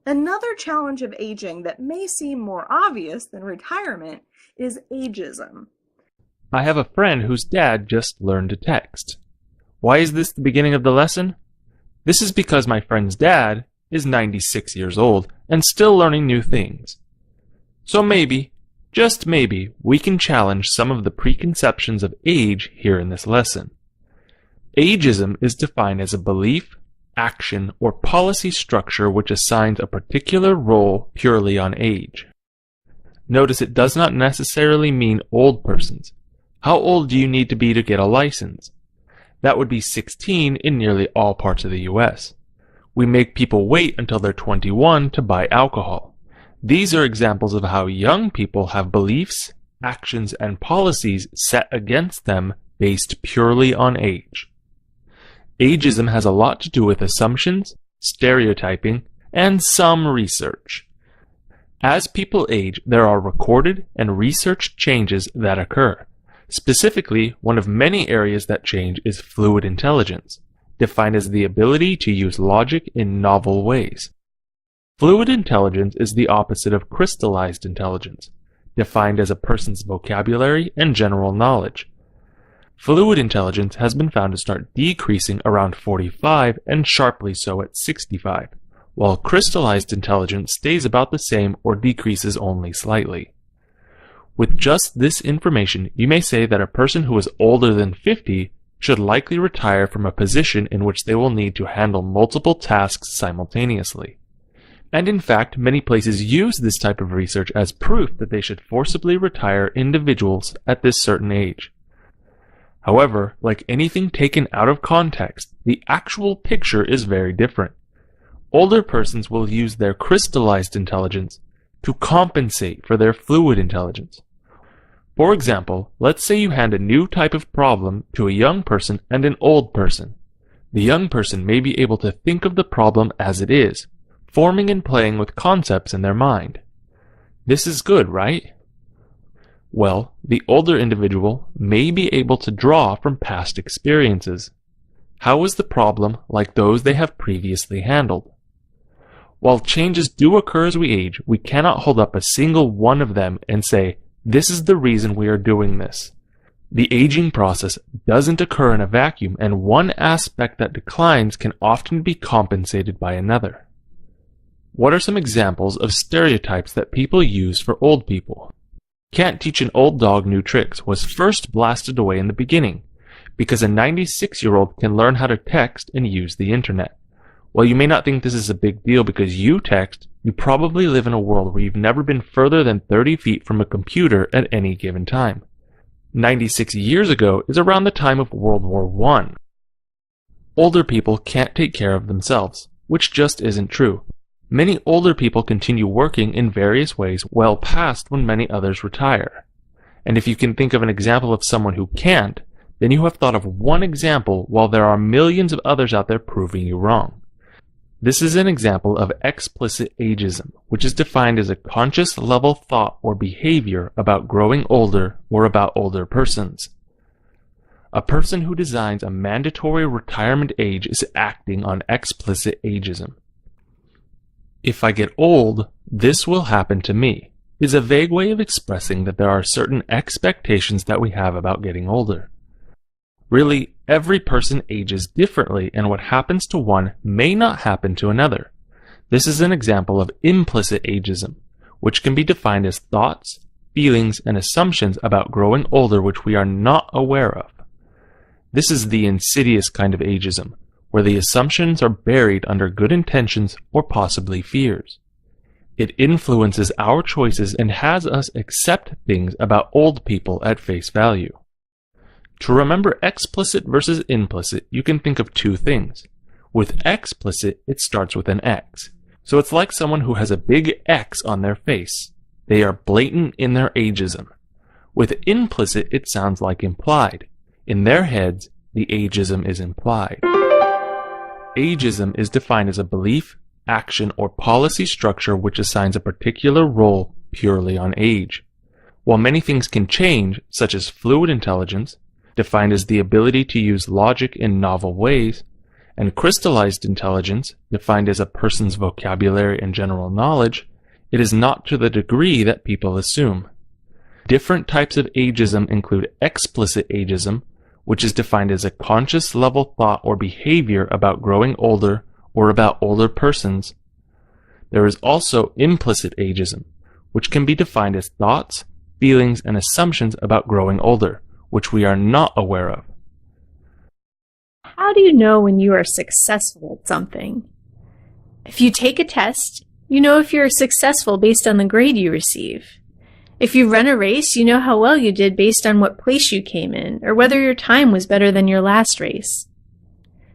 Another challenge of aging that may seem more obvious than retirement is ageism. I have a friend whose dad just learned to text. Why is this the beginning of the lesson? This is because my friend's dad is 96 years old and still learning new things. So maybe, just maybe, we can challenge some of the preconceptions of age here in this lesson. Ageism is defined as a belief, action, or policy structure which assigns a particular role purely on age. Notice it does not necessarily mean old persons. How old do you need to be to get a license? That would be 16 in nearly all parts of the US. We make people wait until they're 21 to buy alcohol. These are examples of how young people have beliefs, actions, and policies set against them based purely on age. Ageism has a lot to do with assumptions, stereotyping, and some research. As people age, there are recorded and researched changes that occur. Specifically, one of many areas that change is fluid intelligence, defined as the ability to use logic in novel ways. Fluid intelligence is the opposite of crystallized intelligence, defined as a person's vocabulary and general knowledge. Fluid intelligence has been found to start decreasing around 45 and sharply so at 65, while crystallized intelligence stays about the same or decreases only slightly. With just this information, you may say that a person who is older than 50 should likely retire from a position in which they will need to handle multiple tasks simultaneously. And in fact, many places use this type of research as proof that they should forcibly retire individuals at this certain age. However, like anything taken out of context, the actual picture is very different. Older persons will use their crystallized intelligence to compensate for their fluid intelligence. For example, let's say you hand a new type of problem to a young person and an old person. The young person may be able to think of the problem as it is, forming and playing with concepts in their mind. This is good, right? Well, the older individual may be able to draw from past experiences. How is the problem like those they have previously handled? While changes do occur as we age, we cannot hold up a single one of them and say, this is the reason we are doing this. The aging process doesn't occur in a vacuum, and one aspect that declines can often be compensated by another. What are some examples of stereotypes that people use for old people? Can't teach an old dog new tricks was first blasted away in the beginning, because a 96-year-old can learn how to text and use the internet. While you may not think this is a big deal because you text, you probably live in a world where you've never been further than 30 feet from a computer at any given time. 96 years ago is around the time of World War I. Older people can't take care of themselves, which just isn't true. Many older people continue working in various ways well past when many others retire. And if you can think of an example of someone who can't, then you have thought of one example while there are millions of others out there proving you wrong. This is an example of explicit ageism, which is defined as a conscious level thought or behavior about growing older or about older persons. A person who designs a mandatory retirement age is acting on explicit ageism. If I get old, this will happen to me, is a vague way of expressing that there are certain expectations that we have about getting older. Really, every person ages differently, and what happens to one may not happen to another. This is an example of implicit ageism, which can be defined as thoughts, feelings, and assumptions about growing older which we are not aware of. This is the insidious kind of ageism, where the assumptions are buried under good intentions or possibly fears. It influences our choices and has us accept things about old people at face value. To remember explicit versus implicit, you can think of two things. With explicit, it starts with an X. So it's like someone who has a big X on their face. They are blatant in their ageism. With implicit, it sounds like implied. In their heads, the ageism is implied. Ageism is defined as a belief, action, or policy structure which assigns a particular role purely on age. While many things can change, such as fluid intelligence, defined as the ability to use logic in novel ways, and crystallized intelligence, defined as a person's vocabulary and general knowledge, it is not to the degree that people assume. Different types of ageism include explicit ageism, which is defined as a conscious level thought or behavior about growing older or about older persons. There is also implicit ageism, which can be defined as thoughts, feelings, and assumptions about growing older, which we are not aware of. How do you know when you are successful at something? If you take a test, you know if you're successful based on the grade you receive. If you run a race, you know how well you did based on what place you came in, or whether your time was better than your last race.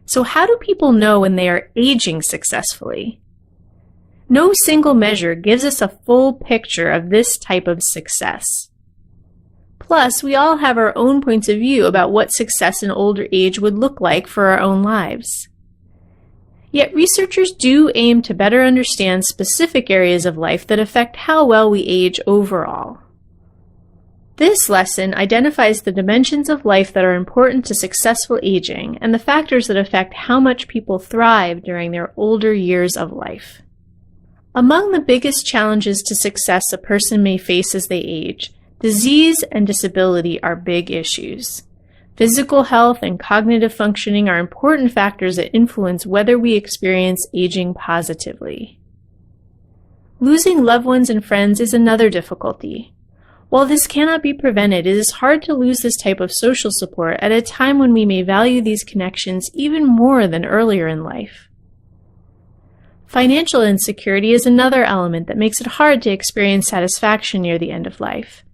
So how do people know when they are aging successfully? No single measure gives us a full picture of this type of success. Plus, we all have our own points of view about what success in older age would look like for our own lives. Yet researchers do aim to better understand specific areas of life that affect how well we age overall. This lesson identifies the dimensions of life that are important to successful aging and the factors that affect how much people thrive during their older years of life. Among the biggest challenges to success a person may face as they age, disease and disability are big issues. Physical health and cognitive functioning are important factors that influence whether we experience aging positively. Losing loved ones and friends is another difficulty. While this cannot be prevented, it is hard to lose this type of social support at a time when we may value these connections even more than earlier in life. Financial insecurity is another element that makes it hard to experience satisfaction near the end of life,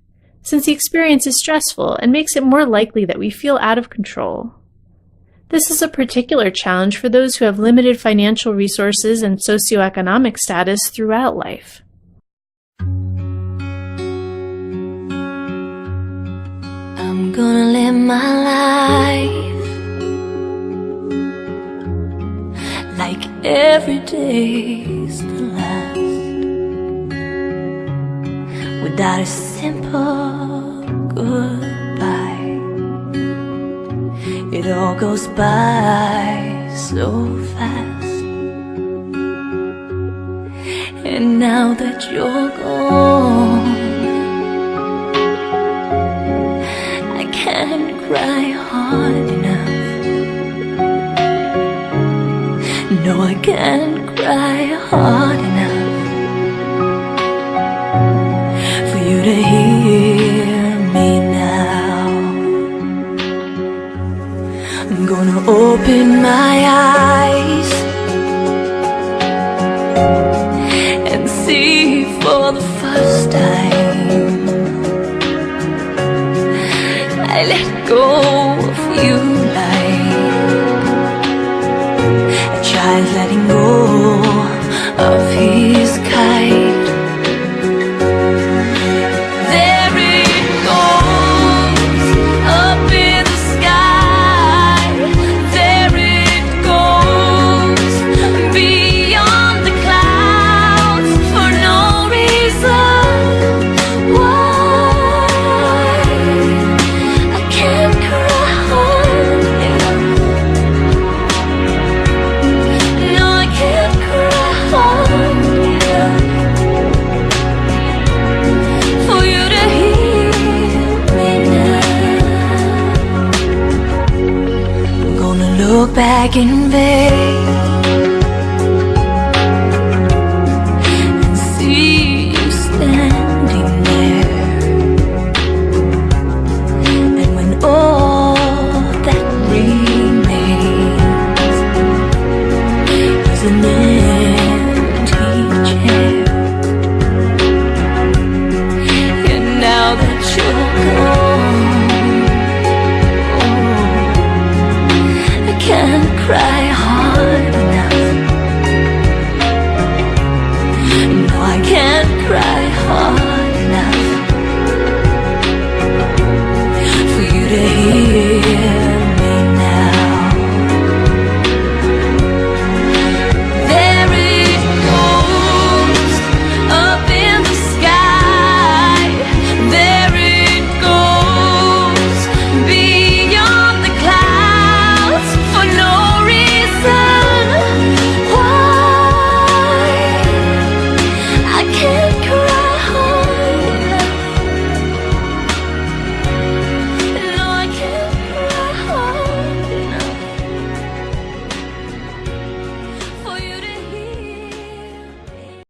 since the experience is stressful and makes it more likely that we feel out of control. This is a particular challenge for those who have limited financial resources and socioeconomic status throughout life. I'm gonna live my life like every day's the last, without a simple goodbye. It all goes by so fast, and now that you're gone, I can't cry hard enough. No, I can't cry hard enough for you to hear me now. I'm gonna open my eyes and see for the first time. I let go of you like a child letting go of his kite. There it goes, up in the sky. There it goes, beyond the clouds, for no reason why. I can't cry hard enough. No, I can't cry hard enough for you to hear me now. I'm gonna look back in vain and see you standing there. And when all that remains is an empty chair, and now that you're gone, I can't cry hard enough. No, I can't cry